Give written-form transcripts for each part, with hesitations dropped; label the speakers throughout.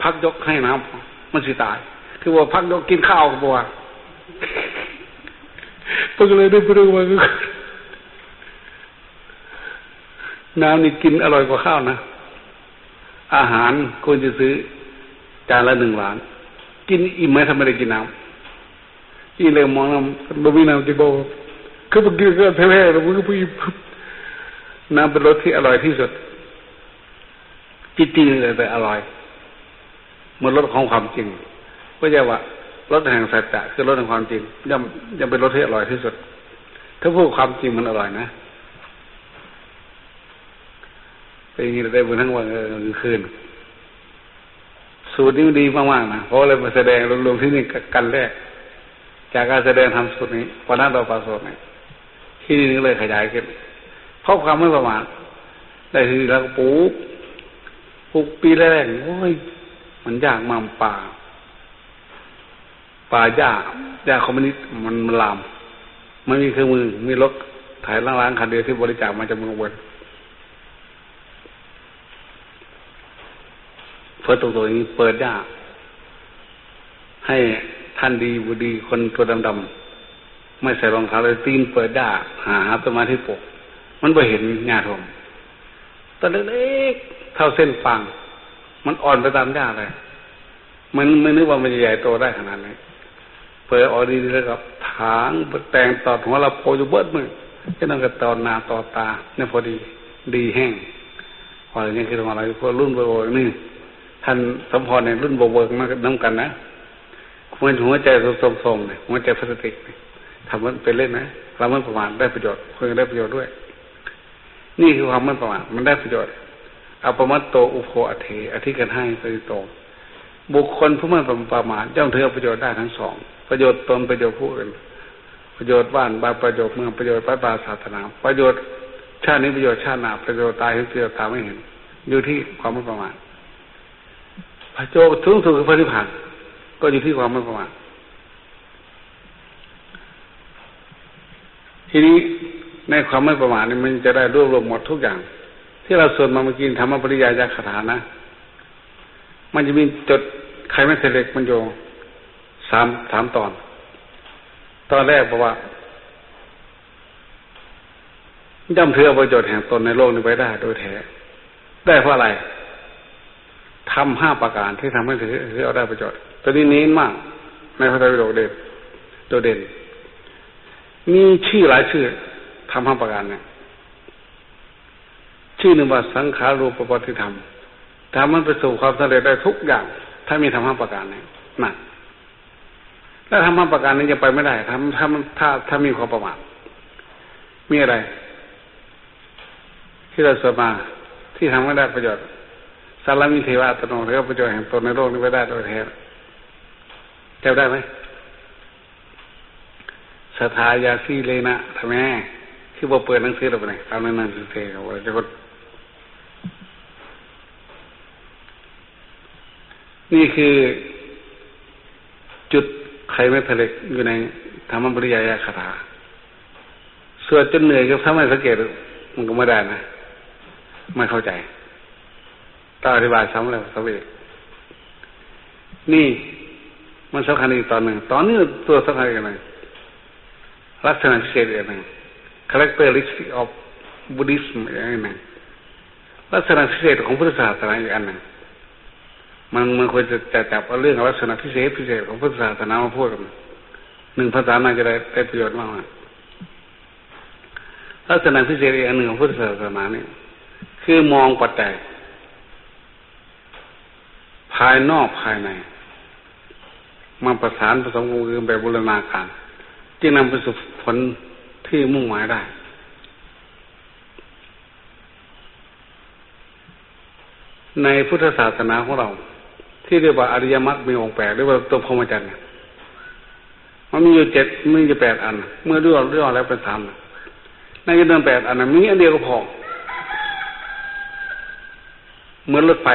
Speaker 1: พักยกให้น้ำมันสิตายคือว่าพักยกกินข้าวก็บอกว่าเพิ่งเลยได้พูดว่าน้ำนี่กินอร่อยกว่าข้าวนะอาหารควรจะซื้อจานละ1 ล้านกินอิ่มไหมถ้าไม่ได้กินน้ำอีเลยมองน้ำบะหมี่น้ำที่บอกคือเมื่อกี้ก็แท้ๆแล้วมันก็พูดน้ำเป็นรสที่อร่อยที่สุดจริงๆเลยแต่อร่อยเหมือนรสของความจริงไม่ใช่ว่ารสแห่งสัจจะคือรสแห่งความจริงย่อมเป็นรสที่อร่อยที่สุดถ้าพูดความจริงมันอร่อยนะเป็นอย่างนี้ได้บุญทั้งวันคืนสูตรนี้ดีมากๆนะเพราะเลยมาแสดงรวมๆที่นี่กันแรกจากการแสดงทำสูตรนี้วันนั้นเราประสบเนี่ยที่นี่เลยขยายขึ้นเพราะความไม่ประมาทได้ทีแล้วก็ปลูกปีแรกโอ้ยมันยากมากป่าหญ้าคอมมิวนิสต์มันลามไม่มีเครื่องมือมีรถถ่ายล้างๆคันเดียวที่บริจาคมาจากเมืองบนเพื่อตัวนี้เปิดหญ้าให้ท่านดีบุดีคนตัวดำๆไม่ใส่รองเท้าเลยตีนเปิดหญ้าหาต้นไม้ที่ปลูกมันไปเห็นหญ้าทมตอนเล็กๆเท่าเส้นฟางมันอ่อนไปตามหญ้าเลยมันไม่นึกว่ามันจะใหญ่โตได้ขนาดนี้เปิดออกดีแล้วก็ถางแต่งตอดหัวเราโผล่อยู่เบิดมือจะนั่งกับตอนนาตอตาเนี่ยพอดีแห้งพออย่างนี้คือทำอะไรพวกรุ่นโบราณนี่ท่านสมพรในรุ่นโบราณมาน้ำกันนะมันหัวใจทรงๆเนี่ยหัวใจพลาสติกทำมันเป็นเล่นนะเราไม่ประมาทได้ประโยชน์คนได้ประโยชน์ด้วยนี่คือความไม่ประมาทมันได้ประโยชน์อปมัตโตอุโภอเถอธิกันให้ปริโตบุคคลผู้ไม่ประมาทย่อมถือประโยชน์ได้ทั้งสองประโยชน์ตนประโยชน์ผู้อื่นประโยชน์บ้านประโยชน์เมืองประโยชน์พระบาศาสนาประโยชน์ชาตินี้ประโยชน์ชาติหน้าประโยชน์ตายให้เกิดตามไม่เห็นอยู่ที่ความไม่ประมาทพระโจสูงสุดคือพระนิพพานก็อยู่ที่ความไม่ประมาททีนี้ในความไม่ประมาทนี่มันจะได้รวบรวมหมดทุกอย่างที่เราสวดมาเมื่อกี้ธรรมปริยายคาถานะมันจะมีจดใครไม่เสร็จมันโยสามตอนแรกบอกว่าย่อมถือประโยชน์แห่งตนในโลกนี้ไว้ได้โดยแท้ได้เพราะอะไรทำ5 ประการที่ทำให้ถือเอาได้ประโยชน์ตัวนี้เน้นมากในพระไตรปิฎกตัวเด่นมีชื่อหลายชื่อทำ5 ประการเนี่ยชื่อหนึ่งว่าสังขารูปปฏิธรรมทำมันไปสู่ความสำเร็จได้ทุกอย่างถ้ามีทำ5 ประการเนี่ยนั่นถ้าทำ5 ประการนี้จะไปไม่ได้ถ้ามีความประมาทมีอะไรที่เราสวดมาที่ทำไม่ได้ประโยชน์สารมิเทวะตโนถือประโยชน์แห่งตนในโลกนี้ไว้ได้โดยแท้จำได้ไหมสทายาสีเลนะทำไมที่บอกเปิดหนังสือเราไปไหนตามหนังสือเทเอาไว้จะกดนี่คือจุดไขไม่ผลิตอยู่ในธรรมปริยายคาถาสวดจนเหนื่อยก็ถ้าไม่สังเกตมันก็ไม่ได้นะไม่เข้าใจต้องอธิบายซ้ำแล้วซ้ำอีกนี่มันสำคัญอีกตอนหนึ่งตอนนี้ตัวสำคัญอีกหนึ่งลักษณะพิเศษอีกหนึ่ง characteristic of Buddhism อย่างหนึ่งลักษณะพิเศษของพุทธศาสนาอีกอันหนึ่งมันควรจะจับเอาเรื่องลักษณะพิเศษของพุทธศาสนามาพูดกัน1 ภาษาน่าจะได้ประโยชน์มากลักษณะพิเศษอีกอันหนึ่งของพุทธศาสนาเนี่ยคือมองปัจจัยภายนอกภายในมาประสานผสมกันแบบบูรณาการจึงนำไปสู่ผลที่มุ่งหมายได้ในพุทธศาสนาของเราที่เรียกว่าอริยมรรคมีองค์8หรือว่าตัวพรหมจรรย์มันมีอยู่7มีอยู่8 อันเมื่อเรื่องแล้วเป็น3ในจำนวน8 อันนั้นมีอันเดียวก็พอเหมือนรถไฟ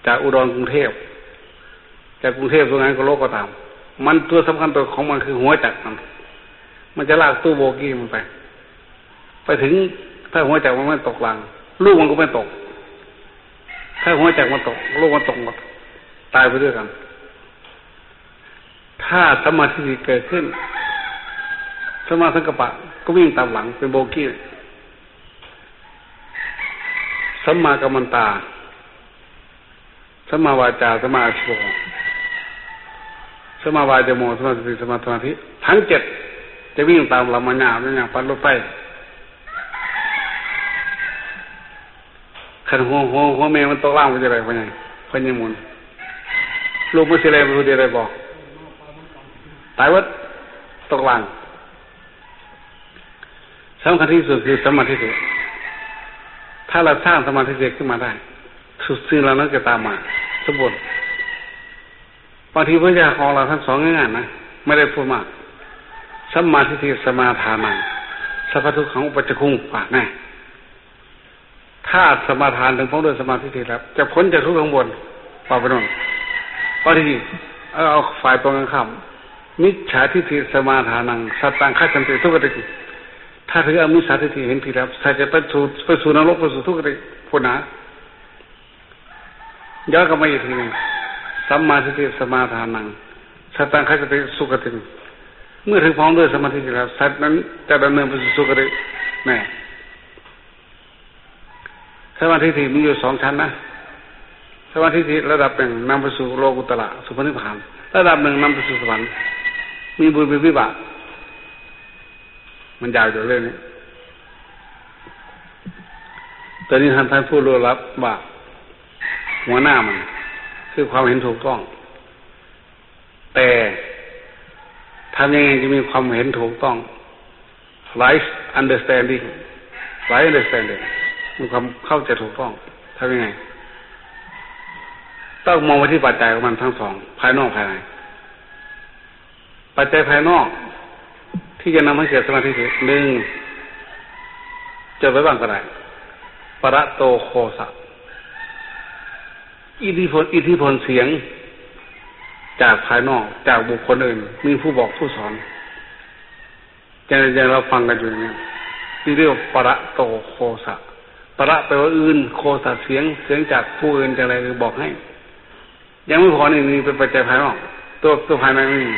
Speaker 1: จากอุดรกรุงเทพจากกรุงเทพตรงนั้นก็โลกก็ตามมันตัวสำคัญตัวของมันคือหัวจักรมันจะลากตู้โบกี้มันไปถึงถ้าหัวจักรมันไม่ตกรางลูกมันก็ไม่ตกถ้าหัวจักรมันตกลูกมันตกหมด ตายไปด้วยกันถ้าสัมมาทิฏฐิเกิดขึ้นสัมมาสังกัปปะก็วิ่งตามหลังเป็นโบกี้สัมมากัมมันตาสัมมาวาจาสัมมาอาชีวะสัมมาวาจาโมสัมมาสติสัมมาสมาธิทั้งเจ็ดจะวิ่งตามลำมันยาวนั่นอย่างปัดรถไฟขันหัวแม่มันตกล่างไปจะไรไปไงพันยมุนลูกมันสิอะไรมันเดียอะไรบอกตายวัดตกล่างสำคัญที่สุดคือสมาธิถ้าเราสร้างสมาธิขึ้นมาได้สุดสิ่งเหล่านั้นจะตามมาสมบูรณ์บางทีพระญาของเราทั้งสองง่ายๆนะไม่ได้พูดมากสัมมาทิฏฐิสมาทานังสัพพทุกขังอุปจจคุงปากแน่ถ้าสมาทานถึงพ้นด้วยสมาธิแล้วจะพ้นจากทุกข์ข้างบนป่าไปโน่นบางทีเอาฝ่ายตรงกันข้ามมิจฉาทิฏฐิสมาทานังสัตตังฆัจฉติทุกขติถ้าถืออมิจฉาทิฏฐิเห็นผิดแล้วถ้าจะไปสู่นรกไปสู่ทุกขติพุทธะย้อนกลับมาอีกทีนึงสัมมาทิฏฐิสมาทานังสัตตังฆัจฉติสุขติเมื่อถึงพร้อมด้วยสมาธิแล้วสัตว์นั้นจะดำเนินไปสู่สุขติแน่สมาธิมีอยู่สองชั้นนะสมาธิระดับหนึ่งนำไปสู่โลกุตระสุภนิพพานระดับหนึ่งนำไปสู่สวรรค์มีบุญเป็นวิบากมันยาวอยู่เรื่องนี้ตอนนี้ท่านผู้รู้รับว่าหัวหน้ามันคือความเห็นถูกต้องแต่ทำยังไงจะมีความเห็นถูกต้อง right understanding มีความเข้าใจถูกต้องทำยังไงต้องมองไปที่ปัจจัยของมันทั้งสองภายนอกภายในปัจจัยภายนอกที่จะนำให้เกิดสมาธิหนึ่งจะไว้บ้างก็ได้ปรโตโคสะอิทธิพลเสียงจากภายนอกจากบุคคลอื่นมีผู้บอกผู้สอนจะเราฟังกันอยู่เนี่ยที่เรียกว่าปรโตโคสะปรแปลว่าอื่นโคสะเสียงจากผู้อื่นจากอะไรบอกให้ยังไม่พอนี่เป็นปัจจัยภายนอกตัวภายในไม่มี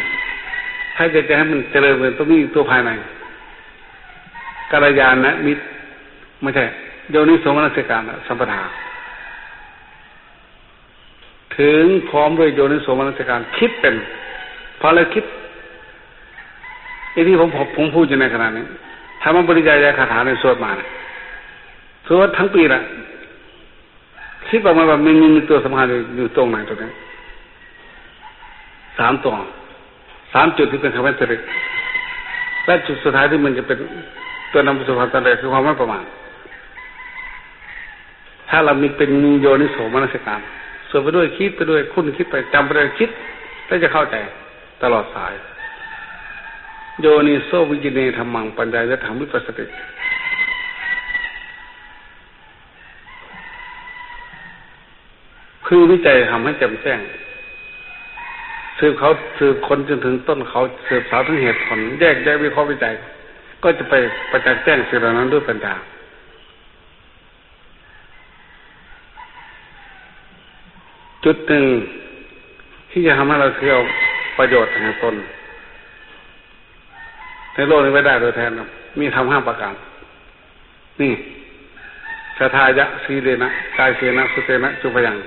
Speaker 1: ถ้าจะให้มันเจริญต้องมีตัวภายในกัลยาณมิตรไม่ใช่โยนิโสมนสิการสัมปทาถึงพร้อมด้วยโยนิโสมนสิการคิดเป็นพอแล้วคิดไอ้ที่ผมพูดอยู่ในขณะนี้ถ้ามันปริยายคาถาในสวดมาสวดทั้งปีละคิดออกมาแบบมีตัวสำคัญอยู่ตรงไหนตรงนี้3 จุดที่เป็นคำว่าสติและจุดสุดท้ายที่มันจะเป็นตัวนำไปสู่ความสำเร็จคือความไม่ประมาทถ้าเรามีเป็นโยนิโสมนสิการสวดไปด้วยคิดไปด้วยคุ้นคิดไปจำไปด้วยคิดแล้วจะเข้าใจตลอดสายโยนิโสวิจิเนธัมมังปัญญายถรรมวิปัสสติคือวิจัยทำให้แจ่มแจ้งสืบคนจนถึงต้นเขาสืบสาวถึงเหตุผลแยกวิเคราะห์วิจัยก็จะไปประจักษ์แจ้งสิ่งเหล่านั้นด้วยปัญญาจุดหนึ่งที่จะทำให้เราเที่ยวประโยชน์แห่งตนในโลกนี้ไว้ได้โดยแทนมีทำ5 ประการนี่ศรัทธายะสีเลนะกายเสนะสุเตนะจุพยัง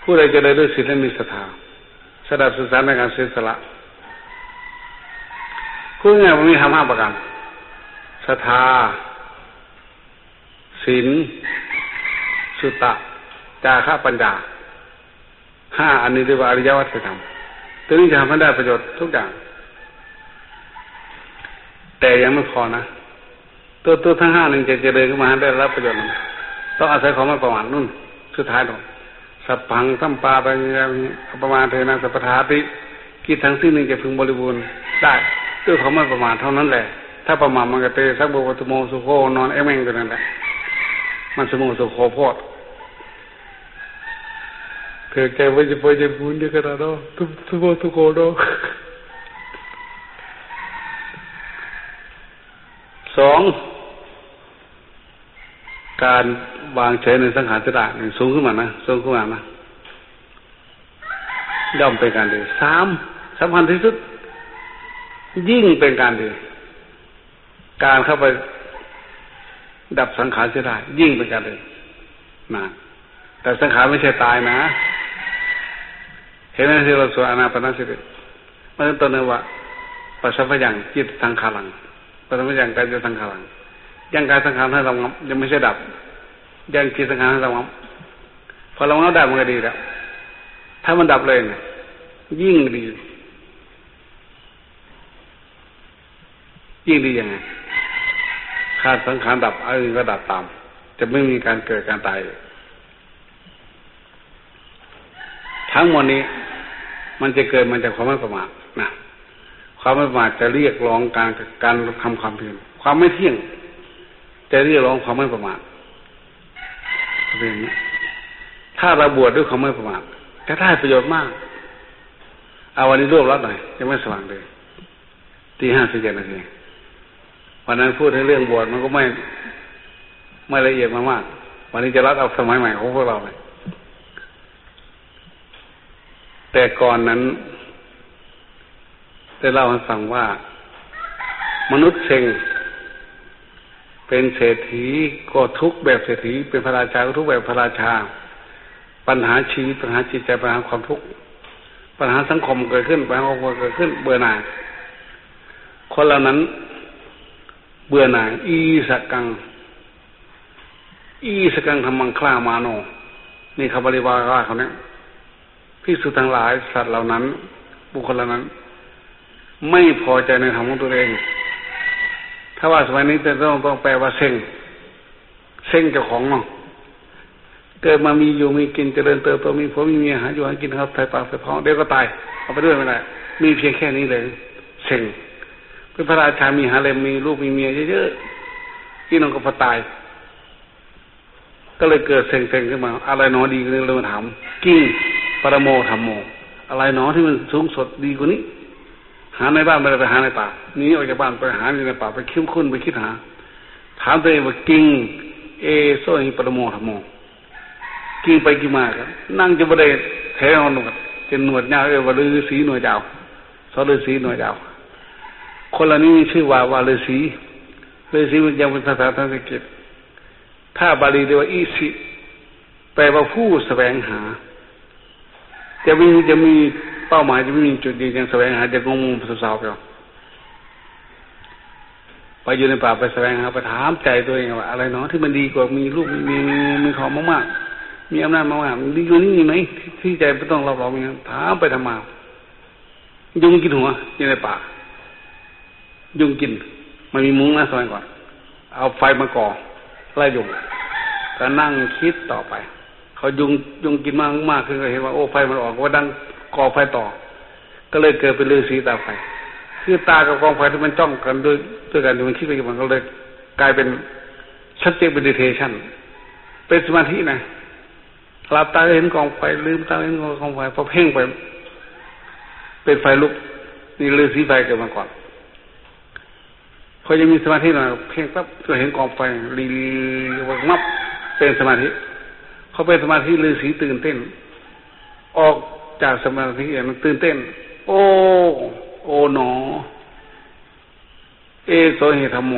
Speaker 1: ผู้ใดจะได้ด้วยศีลและมีศรัทธาสดับศึกษาในการเสียสละผู้ง่ายมันมีทำ5 ประการศรัทธาศีลสุตตะจาคะปัญญา5อันนี้เรียกว่าอริยวัตรธรรมตัวนี้จะทำให้ได้ประโยชน์ทุกอย่างแต่ยังไม่พอนะตัวทั้ง5นึงจะเจริญขึ้นมาได้รับประโยชน์ต้องอาศัยของไม่ประมาทนู่นสุดท้ายตรงสัพพังสัมปาปัญญาประมาณเทนะสัพพทาติกิจทั้งสิ้นนึงจะพึงบริบูรณ์ได้ด้วยของไม่ประมาทเท่านั้นแหละถ้าประมาทมันก็เตสักบุวัตโมสุโขนอนแม่งตัวนั้นแหละมันสมุสุโขโพดเธอแกว่าจะไปจะบุญเดียวกันแล้วทุกโมสุโขโน2 การวางเฉยในสังขารจะได้สูงขึ้นมานะสูงขึ้นมานะย่อมเป็นการดีสามสำคัญที่สุดยิ่งเป็นการดีการเข้าไปดับสังขารจะได้ยิ่งเป็นการดีนะแต่สังขารไม่ใช่ตายนะเห็นไหมที่เราสวดอานาปานสติเมื่อต้นนึกว่าปัสสาวะอย่างจิตสังขารังปัสสาวะอย่างกายจะสังขารังยังกายสังขารให้เรางับยังไม่ใช่ดับยังจิตสังขารให้เรางับพอเรางับได้มันก็ดีแล้วถ้ามันดับเลยเนี่ยยิ่งดียิ่งดียังไงขาดสังขารดับอื่นก็ดับตามจะไม่มีการเกิดการตายทั้งหมดนี้มันจะเกิดมาจากความไม่ประมาทนะความไม่ประมาทจะเรียกร้องการทำความเพียรความไม่เที่ยงจะเรียกร้องความไม่ประมาทเป็นอย่างนี้ถ้าเราบวชด้วยความไม่ประมาทจะได้ประโยชน์มากเอาวันนี้รวบรัดหน่อยยังไม่สว่างเลย5:47 นาทีวันนั้นพูดในเรื่องบวชมันก็ไม่ละเอียดมากวันนี้จะรัดเอาสมัยใหม่ของพวกเราเลยแต่ก่อนนั้นได้เล่าให้ฟังว่ามนุษย์เซ็งเป็นเศรษฐีก็ทุกข์แบบเศรษฐีเป็นพระราชาก็ทุกข์แบบพระราชาปัญหาชีวิตปัญหาจิตใจปัญหาความทุกข์ปัญหาสังคมเกิดขึ้นปัญหาครอบครัวเกิดขึ้นเบื่อหน่ายคนเหล่านั้นเบื่อหน่ายอีสกังธรรมังคลามาโนนี่คำบาลีว่าเขาเนี่ยภิกษุทั้งหลายสัตว์เหล่านั้นบุคคลเหล่านั้นไม่พอใจในธรรมของตัวเองถ้าว่าสมัยนี้จะต้องแปลว่าเซ็งเจ้าของเนาะเกิดมามีอยู่มีกินเจริญเติบโตมีผัวมีเมียหาอยู่หากินครับไถ่ปากไถ่ท้องเดี๋ยวก็ตายเอาไปด้วยไม่ได้มีเพียงแค่นี้เลยเซ็งเป็นพระราชามีหาเรมมีลูกมีเมียเยอะๆพี่น้องก็พอตายก็เลยเกิดเซ็งขึ้นมาอะไรหนอดีก็เลยมาถามกิ้งปรโมธรรมโมอะไรหนอที่มันสูงสดดีกว่านี้หาในบ้านไม่ได้ไปหาในป่านี้ออกจากบ้านไปหาในป่าไปคิดค้นไปคิดหาถามตัวเองว่ากิ้งโซหิปรโมธรรมโมกิ้งไปกี่มาครับนั่งจะบ่ได้แถวหนวดจะหนวดยาวว่าฤาษีหนวดยาวสอฤาษีหนวดยาวคนเหล่านี้มีชื่อว่าฤาษีมันยังเป็นภาษาสันสกฤตถ้าบาลีเรียกว่าอิสิแปลว่าผู้แสวงหาจะมีเป้าหมายจะไม่มีจุดยืนยังแสวงหาจะงงสาวๆไปอยู่ในป่าไปแสวงหาไปถามใจตัวเองว่าอะไรเนาะที่มันดีกว่ามีลูกมีของมากๆมีอำนาจมากๆมันดีกว่านี้มีไหมที่ใจไม่ต้องเรามีถามไปทำมายุงกินหัวอยู่ในป่ายุงกินมันมีมุ้งนะสมัยก่อนเอาไฟมาก่อไล่ยุงก็นั่งคิดต่อไปเขายุงกินมากขึ้นก็เห็นว่าโอ้ไฟมันออกก็ดังก่อไฟต่อก็เลยเกิดเป็นฤาษีตาไฟคือตากับกองไฟที่มันจ้องกันด้วยกันมันคิดไปมันก็เลยกลายเป็นชัดเจนเป็น meditation เป็นสมาธินะหลับตาเห็นกองไฟลืมตาเห็นกองไฟพอเพ่งไปเป็นไฟลุกนี่ฤาษีไฟเกิดมาก่อนพอยังมีสมาธิหน่อยเพ่งปั๊บก็เห็นกองไฟลีมับเป็นสมาธิเขาเป็นสมาธิฤาษีตื่นเต้นออกจากสมาธิมันตื่นเต้นโอ้หนอโสหิธรรมโม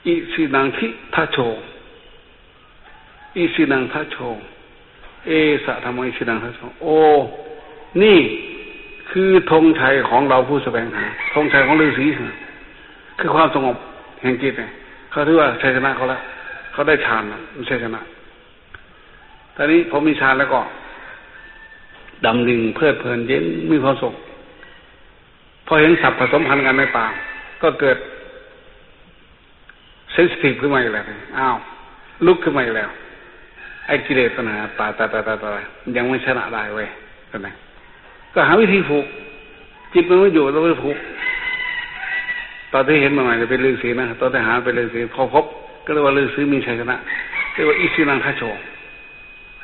Speaker 1: อิสินังทิทัชโชอิสินังทัชโชสะธรรมอิสินังทัชโชโอ้นี่คือธงชัยของเราผู้แสวงหาธงชัยของฤาษีคือความสงบแห่งจิตเนี่ยเขาถือว่าชัยชนะเขาแล้วเขาได้ฌานแล้วไม่ใช่ชนะตอนนี้ผมมีฌานแล้วก็ดำดิ่งเพลิดเพลินเย็นมีความสุขพอเห็นสัตว์ผสมพันธุ์กันในป่าก็เกิดเซนซิทีฟขึ้นมาอีกแล้วอ้าวลุกขึ้นมาอีกแล้วไอ้กิเลสปัญหาตายยังไม่ชนะได้เว้ยใช่ไหมก็หาวิธีผูกจิตมันไม่อยู่เราไม่ผูกตอนที่เห็นมาใหม่จะเป็นฤาษีนะตอนที่หาเป็นฤาษีพอพบก็เรียกว่าฤาษีมีชัยชนะเรียกว่าอิสินังทัชโช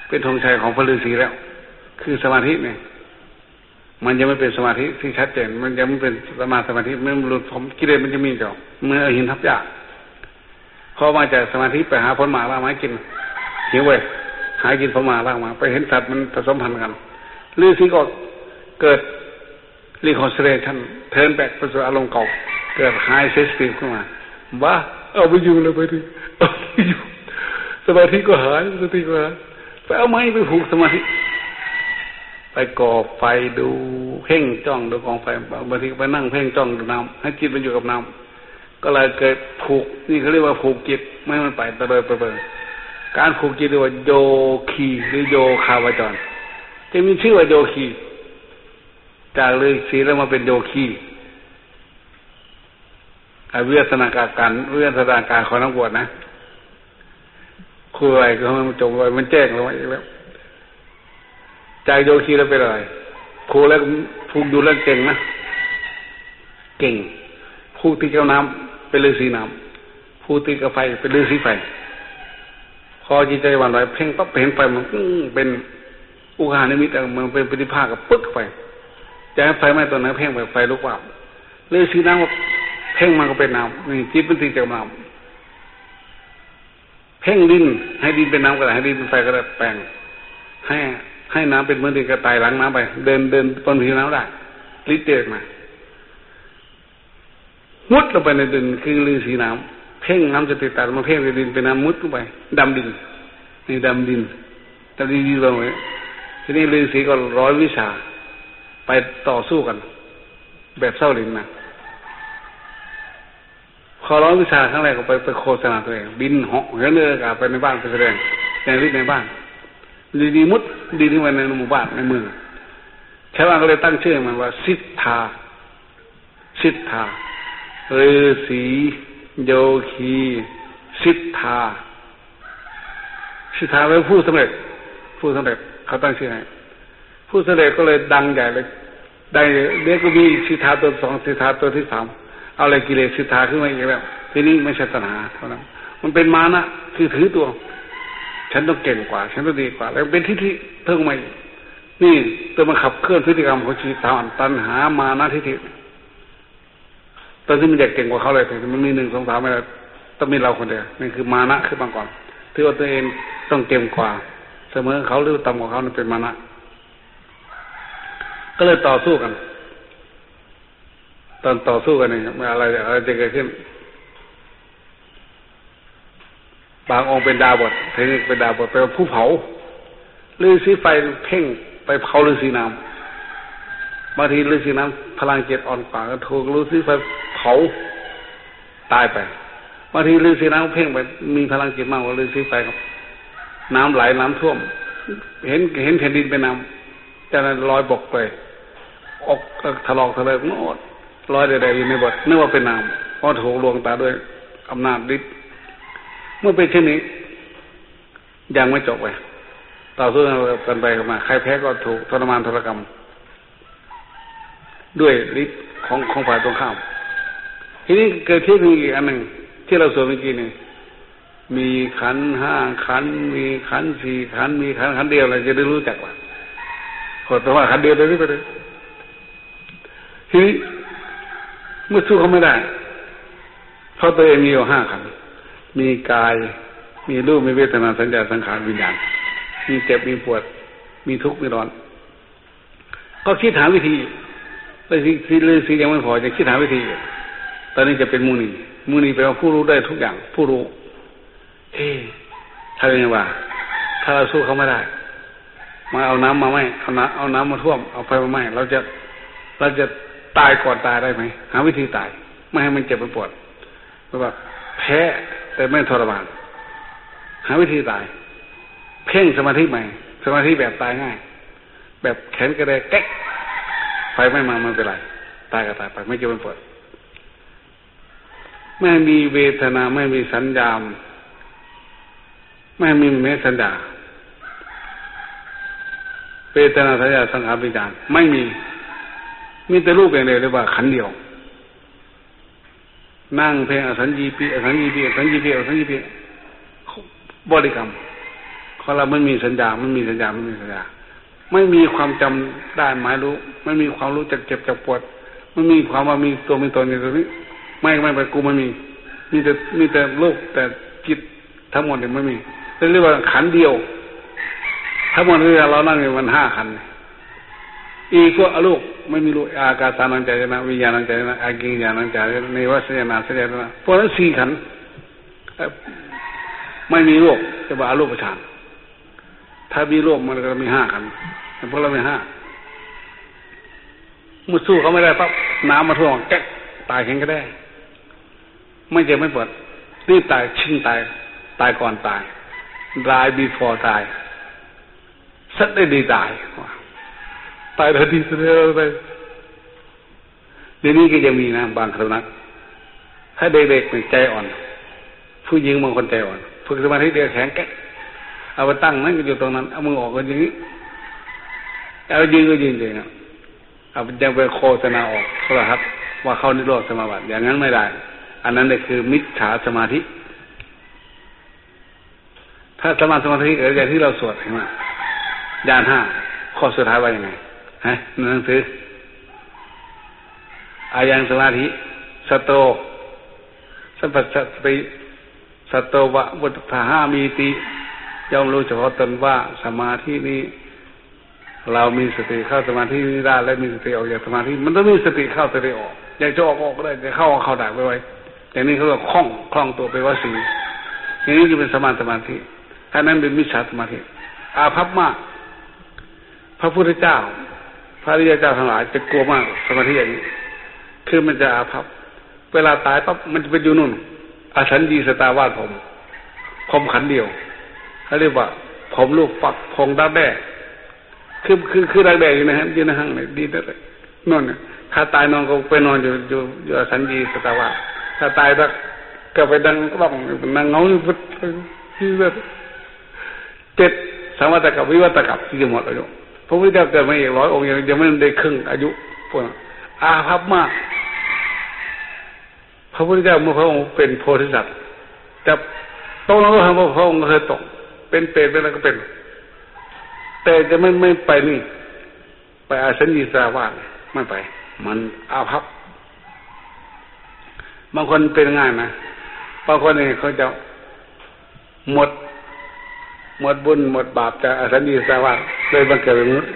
Speaker 1: เป็นธงชัยของพระฤาษีแล้วคือสมาธิเนี่ยมันยังไม่เป็นสมาธิที่ชัดเจนมันยังไม่เป็นสมาธิไม่หลุดผมกิเลสมันจะมีเจ้าเมื่อหินทับยา พอมาจากสมาธิไปหาผลหมากล่างไม้กินหิวเว้ยหากินผลหมากล่างมาไปเห็นสัตว์มันผสมพันธุ์กันฤาษีก็เกิดreconciliation เทิร์นแบ็กไปสู่อารมณ์เก่าเกิด high sensitive ขึ้นมาบ้าเอาไปอยู่เลยไปดิเอาไปอยู่สมาธิก็หายสติก็หายไปเอาไม้ไปผูกสมาธิไปก่อไฟดูเพ่งจ้องดูกองไฟบางทีก็ไปนั่งเพ่งจ้องดูน้ำให้จิตมันอยู่กับน้ำก็เลยเกิดผูกนี่เขาเรียกว่าผูกจิตไม่ให้มันไปตะเลยไปเบิ่งการผูกจิตเรียกว่าโยคีหรือโยคาวจรจะมีชื่อว่าโยคีจากฤาษีแล้วมาเป็นโยคีวิวัฒนาการของนักบวชนะครูอะไรก็มันจงไว้มันแจ้งลงมาอีกแล้วจากโยคีแล้วเป็นอะไรครูแล้วผูกดูแล้วเก่งนะเก่งผูกติดกับน้ำเป็นฤาษีน้ำผูกติดกับไฟเป็นฤาษีไฟพอจิตใจหวั่นไหวเพ่งปั๊บเห็นไฟมันเป็นอุคหานิมิตมันเป็นปฏิภาคกับปึ๊กไปจะให้ไฟไหม้ตัวไหนเพ่งไปไฟลุกวาบฤาษีน้ำเพ่งมันก็เป็นน้ำนี่จิตมันติดกับน้ำเพ่งดินให้ดินเป็นน้ำก็ได้ให้ดินเป็นไฟก็ได้แปลงให้น้ำเป็นเหมือนดินกระต่ายล้างน้ำไปเดินบนผิวน้ำได้ลิเตอมามุดลงไปในดินคือฤาษีน้ำเพ่งน้ำจะติดตัดมาเพ่งในดินเป็นน้ำมุดลงไปดำดินนี่ดำดินลงไว้ทีนี้ฤาษีก็ร้อยวิชาไปต่อสู้กันแบบเศร้าหลินนะพอร้อยวิชาครั้งแรกก็ไปโฆษณาตัวเองบินเหาะเหินเรืออากาศไปในบ้านไปแสดงในฤทธิ์ในบ้านดีมุดดีที่มันในหมู่บ้านในเมืองชาวบ้านก็เลยตั้งชื่อมันว่าสิทธาฤาษีโยคีสิทธาเป็นผู้สำเร็จเขาตั้งชื่อให้ผู้สำเร็จก็เลยดังใหญ่เลยได้เด็กก็มีสิทธาตัวสองสิทธาตัวที่สามเอาอะไรกิเลสสิทธาขึ้นมาอีกแล้วทีนี้ไม่ใช่ตัณหาเท่านั้นมันเป็นมานะคือถือตัวฉันต้องเก่งกว่าฉันต้องดีกว่าแล้วเป็นทิฏฐิเพิ่งมานี่ตัวมันขับเคลื่อนพฤติกรรมของชีวิตตัณหามานะทิฏฐิตอนที่มันอยากเก่งกว่าเขาเลยแต่มันมี1 2 3ไม่ได้ต้องมีเราคนเดียวนี่คือมานะคือบางก่อนถือว่าตัวเองต้องเก่งกว่าเสมอเขาหรือต่ำกว่าเขานั่นเป็นมานะก็เลยต่อสู้กันตอนต่อสู้กันเนี่ยอะไรจะเกิดขึ้นบางองค์เป็นดาบทเทคนิคเป็นดาบทเป็นผู้เผาฤาษีไฟเพ่งไปเผาฤาษีน้ำบางทีฤาษีน้ำพลังจิตอ่อนกว่าก็ถูกฤาษีไฟเผาตายไปบางทีฤาษีน้ำเพ่งไปมีพลังจิตมากกว่าฤาษีไฟครับน้ำไหลน้ำท่วมเห็นแผ่นดินเป็นน้ำแต่นั้นลอยบกไปออกถลอกทะเลโน่นลอยใดๆอยู่ในบทนึกว่าเป็นน้ำเพราะถูกลวงตาด้วยอำนาจฤทธิ์เมื่อเป็นเช่นนี้ยังไม่จบไปต่อสู้กันไปกันมาใครแพ้ก็ถูกทรมานทรกรรมด้วยฤทธิ์ของฝ่ายตรงข้ามทีนี้เกิดที่มีอีกอันหนึ่งที่เราสวดเมื่อกี้นี่มีขันธ์5ขันธ์มีขันธ์4ขันธ์มีขันธ์เดียวเราจะได้รู้จักว่าขอแต่ว่าขันธ์เดียวเลยไปเลยทีนี้เมื่อสู้เขาไม่ได้เพราะตัวเองมีอยู่5ขันธ์มีกายมีรูปมีเวทนาสัญญาสังขารวิญญาณมีเจ็บมีปวดมีทุกข์มีร้อนก็คิดหาวิธีเลยสิยังไม่พอจะคิดหาวิธีตอนนี้จะเป็นมุนีแปลว่าผู้รู้ได้ทุกอย่างผู้รู้ทำยังไงวะถ้าเราสู้เขาไม่ได้มาเอาน้ำมาไหมเอาน้ำมาท่วมเอาไฟมาไหมเราจะตายก่อนตายได้ไหมหาวิธีตายไม่ให้มันเจ็บมันปวดเพราะว่าแพ้แต่ไม่ทรมานหาวิธีตายเพ่งสมาธิใหม่สมาธิแบบตายง่ายแบบแขนกระเดกแก๊กไฟไม่มามันเป็นไรตายก็ตายไปไม่เจ็บมันปวดไม่มีเวทนาไม่มีสัญญาไม่มีแม้สัญญาเวทนาสัญญาสังขารวิญญาณไม่มีแต่รูปอย่างเดียวเรียกว่าขันธ์เดียวนั่งเพ่งอสัญญีปิบริกรรมของเราไม่มีสัญญาไม่มีความจำได้หมายรู้ไม่มีความรู้จักเจ็บจักปวดไม่มีความว่ามีตัวมีตนอยู่ตรงนี้ไม่ไปกูไม่มีแต่โลกแต่ จิตทั้งหมดเนี่ยไม่มีเรียกว่าขันธ์เดียวทั้งหมดที่เรานั่งอยู่มัน5ขันธ์อีกพวกอรูปไม่มีรูปอากาสานังจายนะวิญญาณังจายนะอากิญญาณังจายนะเนวสัญญาสัญญานะพวกนั้น4ขันธ์ไม่มีรูปจะว่าอรูปฌานถ้ามีรูปมันก็มี5ขันธ์แต่พวกเราไม่5มุดสู้เขาไม่ได้ปั๊บน้ำมาท่วมแก๊กตายแข็งก็ได้ไม่เจ็บไม่ปวดรีบตายชิงตายก่อนตายdie before ตายสัตว์ได้ดีตายทันทีเลยเดี๋ยวนี้ก็ยังมีนะบางคณะถ้าเด็กๆใจอ่อนผู้หญิงบางคนใจอ่อนฝึกสมาธิเดียวแข็งแก๊กเอาไปตั้งนั่นก็อยู่ตรงนั้นเอามือออกก็อย่างนี้เอายืนก็ยืนอย่างนั้นเอายังไปโฆษณาออกโทรทัศน์ว่าเข้านิโรธสมาบัติอย่างนั้นไม่ได้อันนั้นเนี่ยคือมิจฉาสมาธิถ้าสมาธิอย่างที่เราสวดเห็นไหมญาณ5ข้อสุดท้ายว่ายังไงฮะหนังสืออายังสมาธิสโตสัพพสติสโตวะวุฒหามีติย่อมรู้เฉพาะตนว่าสมาธินี้เรามีสติเข้าสมาธินี้ได้และมีสติออกจากสมาธิมันต้องมีสติเข้าสติออกอยากจะออกก็ได้จะเข้าได้ไว้อย่างนี้เขาเรียกคล่องตัวไปว่าสิ่งอย่างนี้จะเป็นสมาธิถ้านั้นเป็นมิจฉาสมาธิอาภัพมากพระพุทธเจ้าพระอริยเจ้าทั้งหลายจะกลัวมากสมาธิอย่างนี้คือมันจะอาภัพเวลาตายปั๊บมันจะไปอยู่นู่นอสัญญีสตาวาสผมขันเดียวเขาเรียกว่าผมลูกฝักพงดักแด้คือดักแด้อยู่ในห้างเลยดีนั่นเลยนอนถ้าตายนอนก็ไปนอนอยู่อสัญญีสตาวาสถ้าตายแล้วก็ไปดังร้องนั่งเงาที่แบบ7สังวัตกับวิวัตกับที่จะหมดอายุพระพุทธเจ้าเกิดมาอีก100 องค์ยังไม่ได้ครึ่งอายุพวกอาภัพมากพระพุทธเจ้าเมื่อพระองค์เป็นโพธิสัตว์จะตกลงก็ทำพระองค์ก็เคยตกเป็นเปรตเป็นอะไรก็เป็นแต่จะไม่ไปนี่ไปอาสัญญีสาวาสไม่ไปมันอาภัพบางคนเป็นง่ายนะบางคนเนี่ยเขาจะหมดบุญหมดบาปจากอสัญญีสาวาสเลยบังเกิดเป็นมนุษย์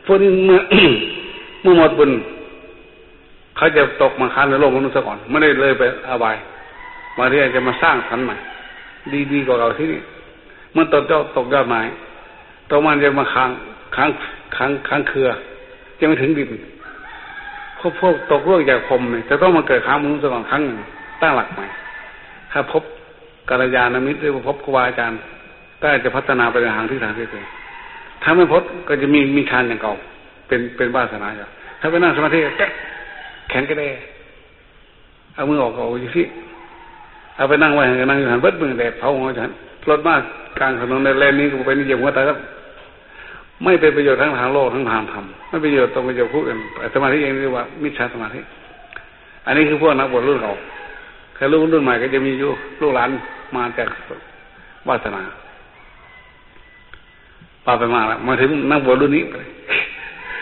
Speaker 1: พวกนี้เมื่อหมดบุญเขาจะตกมาค้างในโลกมนุษย์ซะก่อนไม่ได้เลยไปอบายมาที่จะมาสร้างสรรค์ใหม่ดีกว่าเราที่นี่เมื่อตกยอดไม้ตกมันจะมาค้างเครือจะไม่ถึงดินพวกตกเรื่องจากพรหมเนี่ยจะต้องมาเกิดค้างมนุษย์ซะก่อนครั้งหนึ่งตั้งหลักใหม่ถ้าพบกัลยาณมิตรหรือพบครูบาอาจารย์ก็จะพัฒนาไปในทางที่ดีถ้าไม่พบก็จะมีฌานอย่างเก่าเป็นวาสนาอยู่ถ้าไปนั่งสมาธิแข็งก็ได้เอามือออกอยู่ที่เอาไปนั่งไว้นั่งอยู่หันเบิดมือแดดเผาหัวฉันรถมากกลางถนนในแลนนี้ก็ไปนี่เหยียบหัวตายแล้วไม่เป็นประโยชน์ทั้งทางโลกทั้งทางธรรมไม่เป็นประโยชน์ตรงประโยชน์ผู้อื่นสมาธิเองเรียกว่ามิจฉาสมาธิอันนี้คือพวกนักบวชรุ่นเก่าใครรุ่นใหม่ก็จะมีอยู่ลูกหลานมาจากวาสนาพาไปมาแล้วมาถึงนักบวชรุ่นนี้ไป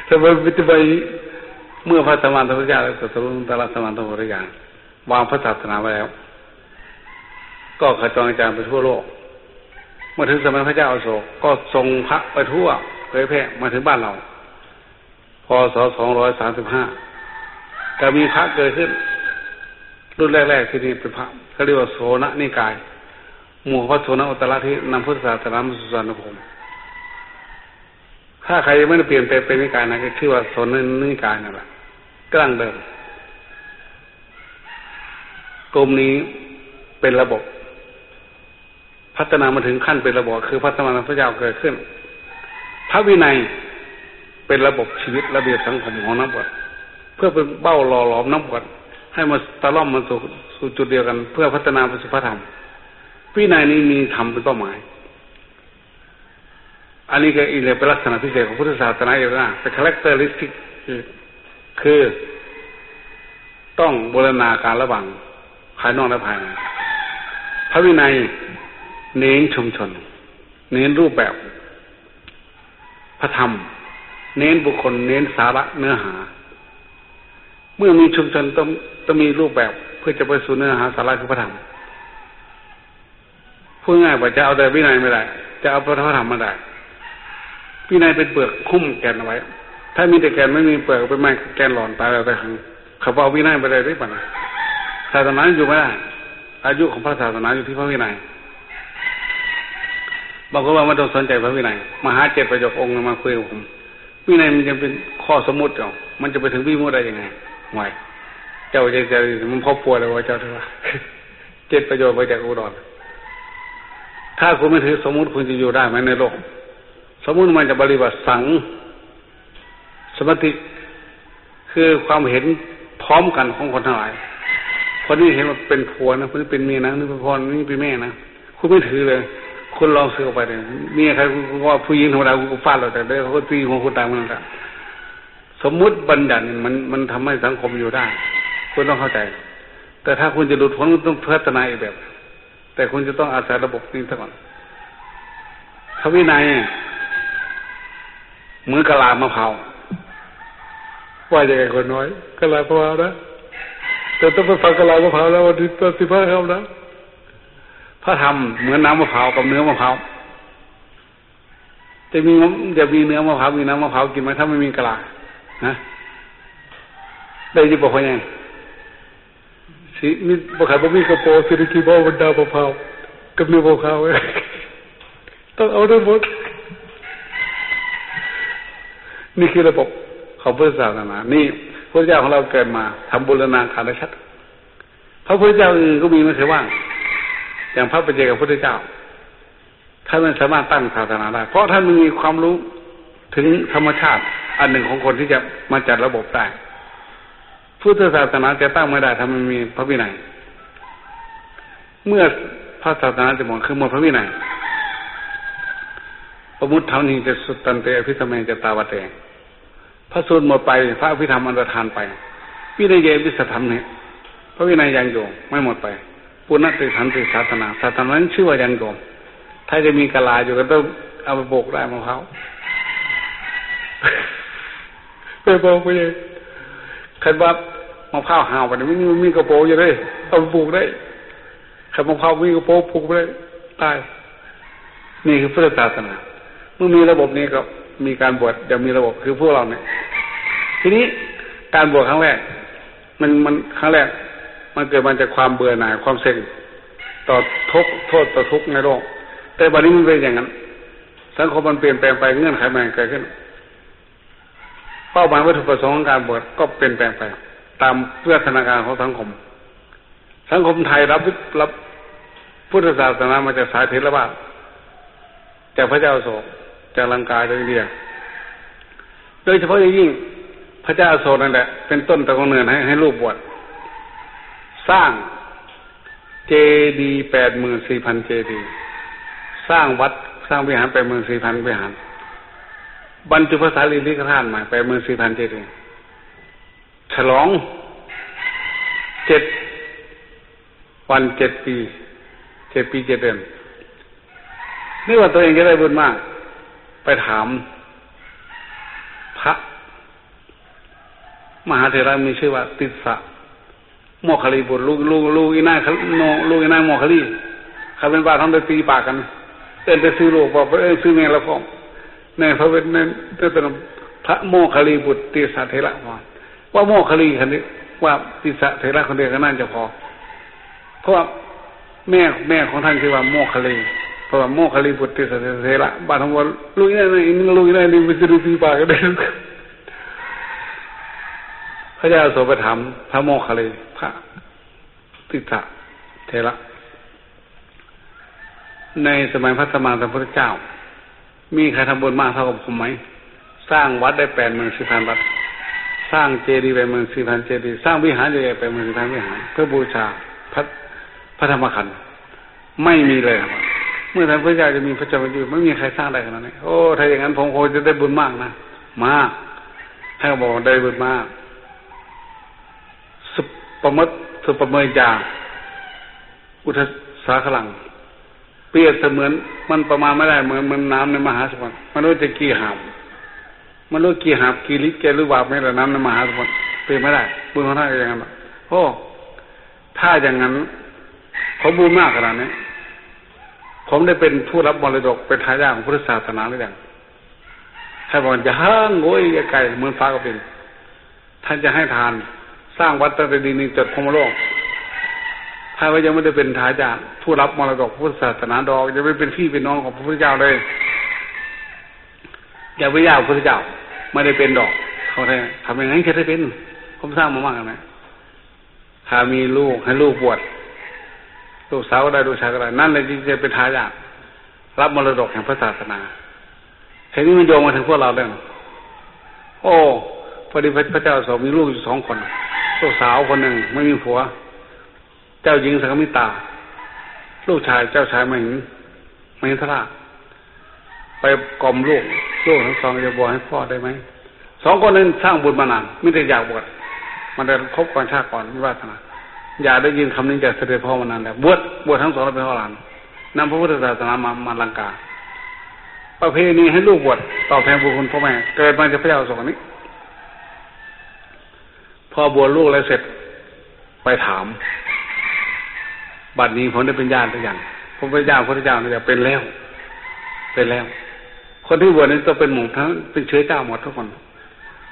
Speaker 1: แต่ไปเมื่อพระสัมมาสัมพุทธเจ้าและสัตว์ตรัสสัมมาสัมพุทธเจ้าวางพระศาสนาไว้แล้วก็ขจรกระจายไปทั่วโลกเมื่อถึงสมัยพระเจ้าอโศกก็ทรงพระไปทั่วเผยแพร่มาถึงบ้านเราพ.ศ. 235ก็มีพระเกิดขึ้นรุ่นแรกๆที่นี่เป็นพระเขาเรียกว่าโสนนิกายหมู่พระโสนอุตตรที่นำพุทธศาสนามาสู่สันนิภูมิถ้าใครยังไม่ได้เปลี่ยนเป็นนิกายนะก็ชื่อว่าโสนนิกายนั่นแหละกลางเดิมกลุ่มนี้เป็นระบบพัฒนามาถึงขั้นเป็นระบบคือพระสัมมาสัมพุทธเจ้าเกิดขึ้นพระวินัยเป็นระบบชีวิตระเบียบสังคมของนักบวชเพื่อเป็นเบ้าหล่อหลอมนักบวชให้มาตะล่อมมาสู่จุดเดียวกันเพื่อพัฒนาไปสู่พระธรรมวินัยนี้มีธรรมเป็นเป้าหมายอันนี้ก็อีกเป็นลักษณะพิเศษของพุทธศาสนาอย่างนั้นเป็น characteristic คือต้องบูรณาการระหว่างภายนอกและภายในพระวินัยเน้นชุมชนเน้นรูปแบบพระธรรมเน้นบุคคลเน้นสาระเนื้อหาเมื่อมีชุมชนต้องมีรูปแบบเพื่อจะไปสู่เนื้อหาสาระคือพระธรรม พูดง่ายว่าจะเอาแต่วินัยไม่ได้จะเอาพระธรรมไม่ได้วินัยเป็นเปลือกคุ้มแกนเอาไว้ถ้ามีแต่แกนไม่มีเปลือกเป็นไม้แกนหล่อนตายแล้วแต่หังเขาเอาวินัยไปเลยได้ป่ะนะศาสนาอยู่ไม่ได้อายุของพระศาสนาอยู่ที่พระวินัยบางคนว่าไม่ต้องสนใจพระวินัยมหา7ประโยคองค์มาคุยกับผมวินัยมันจะเป็นข้อสมมติเอามันจะไปถึงวิมุตติได้ยังไงไหวเจ้าใจมันพอปวดเลยว่าเจ้าเถอะ7ประโยชน์ไปจากอุดรถ้าคุณไม่ถือสมมุติคุณจะอยู่ได้ไหมในโลกสมมุติมันจะบริบัติสังสมติคือความเห็นพร้อมกันของคนทั้งหลายคนนี้เห็นว่าเป็นผัวนะคนนี้เป็นเมียนะนี่เป็นพ่อนี่เป็นแม่นะคุณไม่ถือเลยคุณลองซื้อไปเลยเมียใครคุณว่าผู้หญิงธรรมดาคุณฟาดเราแต่เด็กเขาก็ตีหัวคุณตายเหมือนกันสมมุติบัญญัติมันทำให้สังคมอยู่ได้คุณต้องเข้าใจแต่ถ้าคุณจะหลุดพ้นคุณต้องพัฒนาอีกแบบแต่คุณจะต้องอาศัยระบบนี้ซะก่อนพระวินัยเหมือนกะลามะพร้าวว่าอย่างไรคนน้อยกะลามะพร้าวนะแต่ต้องไปฟังกะลามะพร้าวแล้ววันที่15ครับนะพระธรรมเหมือนน้ำมะพร้าวกับเนื้อมะพร้าวจะมีเนื้อมะพร้าวมีน้ำมะพร้าวกินไหมถ้าไม่มีกะลานะได้ยินบอกว่าไงสิมีบอกให้บ่มีกระโปรงสิริกิบ่บรรดามะพร้าวกับเนื้อมะพร้าวต้องเอาทั้งหมดนี่คือระบบของพุทธศาสนานี่พระเจ้าของเราเกิดมาทำบุรณาคารชัดพระพุทธเจ้าอื่นก็มีไม่เคยว่างอย่างพระปัจเจกพุทธเจ้าท่านไม่สามารถตั้งศาสนาได้เพราะท่านมีความรู้ถึงธรรมชาติอันหนึ่งของคนที่จะมาจัดระบบได้พุทธศาสนาจะตั้งไม่ได้ถ้าไม่มีพระวินัยเมื่อพระศาสนาจะหมดคือหมดพระวินัยปมุตเท่านี้จะสุตตันเตอภิธรรมจะตาวเตพระสูตรหมดไปพระอภิธรรมอันตรธานไปวินัยเยวิสัทธรรมเนี่ยพระวินัยยังอยู่ไม่หมดไปปุณณติสันติศาสนาศาสนานั้นชื่อว่ายังอยู่ถ้าจะมีกะลาอยู่ก็ต้องเอาไปโบกได้มะพร้าวไปบอกไปเลยใครว่ามะพร้าวห่าวไปนี่ไม่มีกระโปรงอยู่เลยเอาไปปลูกได้ใครมะพร้าวมีกระโปรงปลูกไปได้ตายนี่คือพุทธศาสนาเมื่อมีระบบนี้ก็มีการบวชจะมีระบบคือพวกเราเนี่ยทีนี้การบวชครั้งแรกมันครั้งแรกมันเกิดมาจากความเบื่อหน่ายความเซ็งต่อทุกข์โทษต่อทุกข์ในโลกแต่บัดนี้มันเป็นอย่างนั้นสังคมมันเปลี่ยนแปลงไปเงื่อนไขใหม่เกิดขึ้นเป้าหมายวัตถุประสงค์ของการบวชก็เปลี่ยนแปลงไปตามวิวัฒนาการของสังคมไทยรับพุทธศาสนามาจากสายเถรวาทจากพระเจ้าอโศกจากลังกาจากอินเดียโดยเฉพาะอย่างยิ่งพระเจ้าอโศกนั่นแหละเป็นต้นตะกำเนิดให้ลูกบวชสร้างเจดีย์ 84,000 เจดีย์สร้างวัดสร้างวิหาร 84,000 วิหารบรรจุพระสารีริกธาตุใหม่ 84,000 เจดีย์ฉลอง7 วัน 7 ปี 7 ปี 7 เดือนนี่ว่าตัวเองจะได้บุญมากไปถามพระมหาเถระมีชื่อว่าติสสะโมคคัลลีบุตรลูกอีน่าลูกอีน่าโมคคัลลีเขาเป็นบ้าเขาได้ตีปากกันเต้นไปซื้อลูกบอกซื้อแม่ละพ่อในพระเวทนั้นเป็นพระโมคคัลลีบุตรติสสะเถระว่าโมคคัลลีคนนี้ว่าติสสะเถระคนเดียวก็น่าจะพอเพราะว่าแม่ของท่านชื่อว่าโมคคัลลีเพราะว่าโมคคัลลีบุตรติสสะเถระบ้านของว่าลูกอีน่านี่มันจะดูตีปากกันได้พระเจ้าโสไปถามพระโมคคัลลีพระติสสะเถระในสมัยพระสัมมาสัมพุทธเจ้ามีใครทำบุญมากเท่ากับผมไหมสร้างวัดได้ 84,000 วัดสร้างเจดีย์ 84,000 เจดีย์สร้างวิหารใหญ่ 84,000 วิหารเพื่อบูชาพระธรรมขันธ์ไม่มีเลยครับเมื่อท่านพระเจ้าจะมีพระเจ้าอยู่ไม่มีใครสร้างได้ขนาดนี้โอ้ถ้าอย่างนั้นผมคงจะได้บุญมากนะมากให้บอกได้บุญมากสุปเมยยาอุทสาขลังเปรียบเสมือนมันประมาณไม่ได้เหมือนน้ำในมหาสมุทรมันรู้จะกี่หาบมันรู้กี่หาบกี่ลิตรแกรู้ว่าไม่แต่น้ำในมหาสมุทรเปรียบไม่ได้บุญของท่านอย่างนั้นโอ้ถ้าอย่างนั้นเขาบุญมากขนาดนี้ ผมได้เป็นผู้รับมรดกเป็นทายาทของพุทธศาสนาหรือยังให้บอกจะห้างโง่ไกลเหมือนฟ้าก็เป็นท่านจะให้ทานสร้างวัดตั้งแต่ดินนี้จดพรหมโลกถ้าว่ายังไม่ได้เป็นทายาทผู้รับมรดกพุทธศาสนาดอกจะไม่เป็นพี่เป็นน้องของพระพุทธเจ้าเลยอย่าไปยากพระพุทธเจ้าไม่ได้เป็นดอกเขาทำยังไงจะได้เป็นผมสร้างมามากนะถ้ามีลูกให้ลูกบวชลูกสาวก็ได้ลูกชายก็ได้นั่นเลยจริงๆเป็นทายาทรับมรดกแห่งพระศาสนาทีนี้มันโยงมาถึงพวกเราแล้วโอ้พอดีพระเจ้าสมมีลูกอยู่2 คนลูกสาวคนหนึ่งไม่มีผัวเจ้าหญิงสังฆมิตาลูกชายเจ้าชายมหินทราไปกล่อมลูกทั้งสองจะบวชให้พ่อได้ไหม2 คนนั้นสร้างบุญมานานไม่ได้อยากบวชมันได้คบก่อนชาติก่อนวิวาสนาอยากได้ยินคำนี้จากเสด็จพ่อมานานแล้วบวชทั้ง 2แล้วเป็นพ่อหลานนำพระพุทธศาสนามาลังกาประเพณีให้ลูกบวชตอบแทนบุญคุณพ่อแม่เกิดมาจากพระเจ้าสองนี้พอบวชลูกแล้วเสร็จไปถามบัดนี้ผมได้เป็นญาติหรือยังผมเป็นญาติพระพุทธเจ้าเนี่ยเป็นแล้วคนที่บวชนี่ต้องเป็นหมู่ทั้งเป็นเชื้อเจ้าหมดทุกคน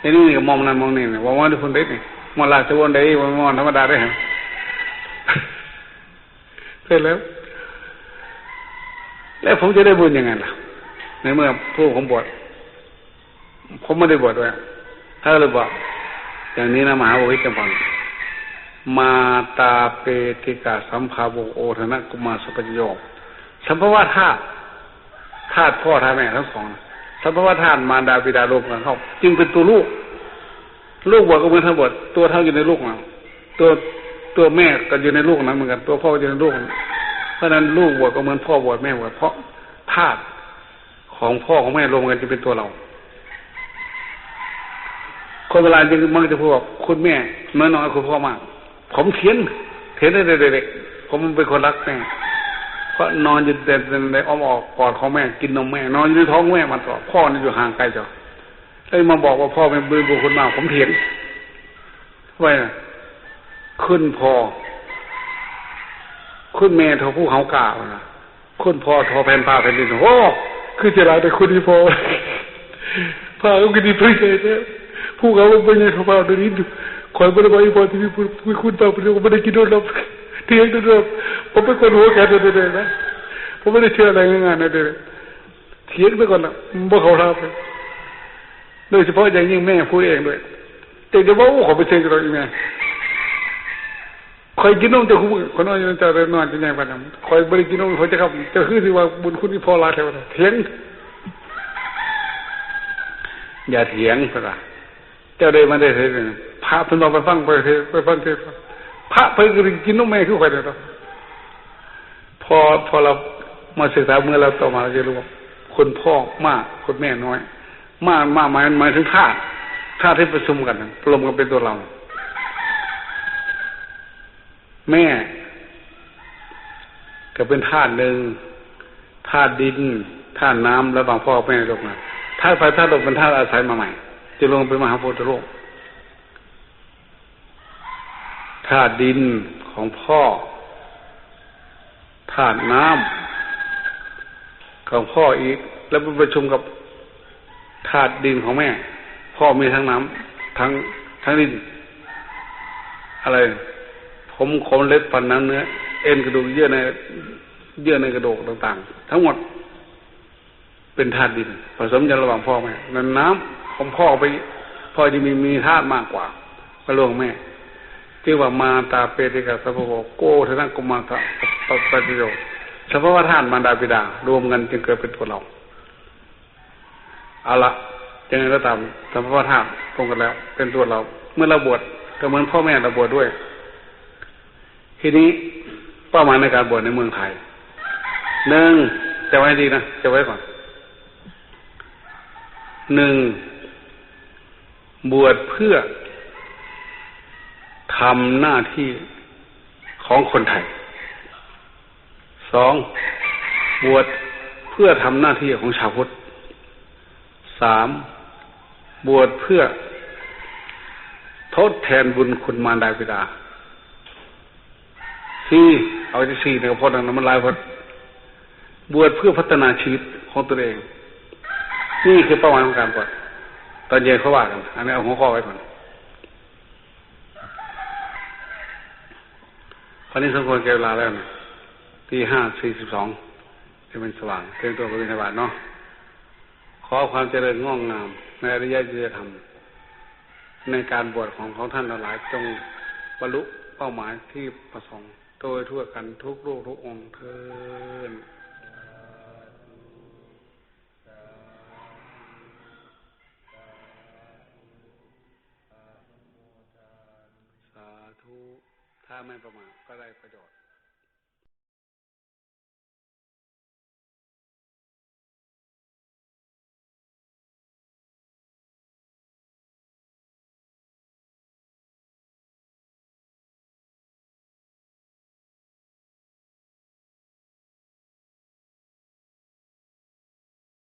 Speaker 1: ในนี้ก็มองนั่นมองนี่เนี่ยว่าทุกคนได้เนี่ยมองราชวงศ์ได้มองธรรมดาได้เหรอเสร็จแล้วผมจะได้บุญยังไงล่ะในเมื่อผู้ผมบวชผมไม่ได้บวชด้วยถ้าเลยบอกอย่างนี้นะมหาวิจารณ์มาตาเปติกาสัมภาโวโอทนะกุมารสัพพโยสัมภวะธาตุพ่อธาตุแม่ทั้ง 2สัมภวะธาตุมารดาบิดารวมกันเข้าจึงเป็นตัวลูกบวชก็เหมือนทั้งบวชตัวเท่าอยู่ในลูกนะตัวแม่ก็อยู่ในลูกนั้นเหมือนกันตัวพ่ออยู่ในลูกเพราะนั้นลูกบวชก็เหมือนพ่อบวชแม่บวชเพราะธาตุของพ่อของแม่รวมกันจะเป็นตัวเราคนเวลาจึงมักจะพูดว่าคุณแม่น้อยคุณพ่อมากผมเถียนได้เด็กๆผมเป็นคนรักแม่เพราะนอนอยู่แต่ในอ้อมอกกอดของแม่กินนมแม่นอนอยู่ในท้องแม่มาตลอดพ่อนี่อยู่ห่างไกลจ้ะเลยมาบอกว่าพ่อเป็นบุญคุณมากผมเถียนไว้นะคุณพ่อคุณแม่ทอผู้เขากล่าวนะคุณพ่อทอแผ่นฟ้าแผ่นดินโอ้คือจะลาแต่คุณที่พ่อพ่อก็กินดีเพื่อเนี่ยผู้เขาเป็นยังไงพ่อเดี๋ยวนี้คอยบริบายพอที่มีคุณตาเป็นคนไม่ได้กินด้วยหรอกเที่ยงด้วยหรอกผมเป็นคนหัวแก่เด็ดๆนะผมไม่ได้เชื่ออะไรงานนะเด็ดเที่ยงไปก่อนนะบ่เขาทำเลยโดยเฉพาะอย่างยิ่งแม่พูดเองด้วยแต่จะว่าเขาไปเชื่อเราอีกไงคอยกินนมจะคุ้มคนน้อยจะเรียนนอนจะยังไงบ้างคอยบริกินนมเขาจะครับจะคือที่ว่าบุญคุณที่พ่อรักเท่าไหร่เที่ยงอย่าเถียงพระเจ้าได้มาได้เท่านั้นพระเพิ่นมาไปฟังเทศพระเพิ่นกินนมแม่คือใครเนี่ยพอเรามาศึกษาเมื่อเราต่อมาเราจะรู้ว่าคนพ่อมากคนแม่น้อยมากหมายถึงธาตุที่ประชุมกันรวมกันเป็นตัวเราแม่ก็เป็นธาตุหนึ่งธาตุดินธาตุน้ำแล้วบางพ่อแม่ลงมาธาตุไฟธาตุลมเป็นธาตุอาศัยมาใหม่จะลงเป็นมหาโพธิโลกธาตุดินของพ่อธาตุน้ำของพ่ออีกแล้วมันประชุมกับธาตุดินของแม่พ่อมีทั้งน้ำทั้งดินอะไรผมขนเล็บฟันน้ำเนื้อเอ็นกระดูกเยื่อในกระดูกต่างๆทั้งหมดเป็นธาตุดินผสมกันระหว่างพ่อแม่นั้นน้ำของพ่อไปพ่อจะมีธาตุมากกว่าพระโลกแม่ที่ว่ามาตาเปติกาสัพพโวโกทนะกุมารปฏิโยสัพพวะธาตุมารดาบิดารวมกันจึงเกิดเป็นตัวเราเอาละยังไงก็ตามสัพพวะธาตุตรงกันแล้วเป็นตัวเราเมื่อเราบวชก็เหมือนพ่อแม่เราบวชด้วยทีนี้เป้าหมายในการบวชในเมืองไทย1จะไว้ดีนะจะไว้ก่อน1บวชเพื่อทำหน้าที่ของคนไทย2บวชเพื่อทำหน้าที่ของชาวพุทธ3บวชเพื่อทดแทนบุญคุณมารดาบิดา4เอาที่4เนี่ยพอดังนั้นมันหลายพอ บวชเพื่อพัฒนาชีวิตของตัวเองนี่คือเป้าหมายของการบวชตอนเย็นเขาว่ากันอันนี้เอาหัวข้อไว้ก่อนตอนนี้สมควรแก่เวลาแล้วนะตี 5:42จะเป็นสว่างเตรียมตัวไปบิณฑบาตเนาะขอความเจริญงอกงามในอริยจริยธรรมในการบวชของท่านหลายจงบรรลุเป้าหมายที่ประสงค์โดยทั่วกันทุกรูปทุกองค์เถิดสาธุถ้าไม่ประมาทก็ได้ประโยชน์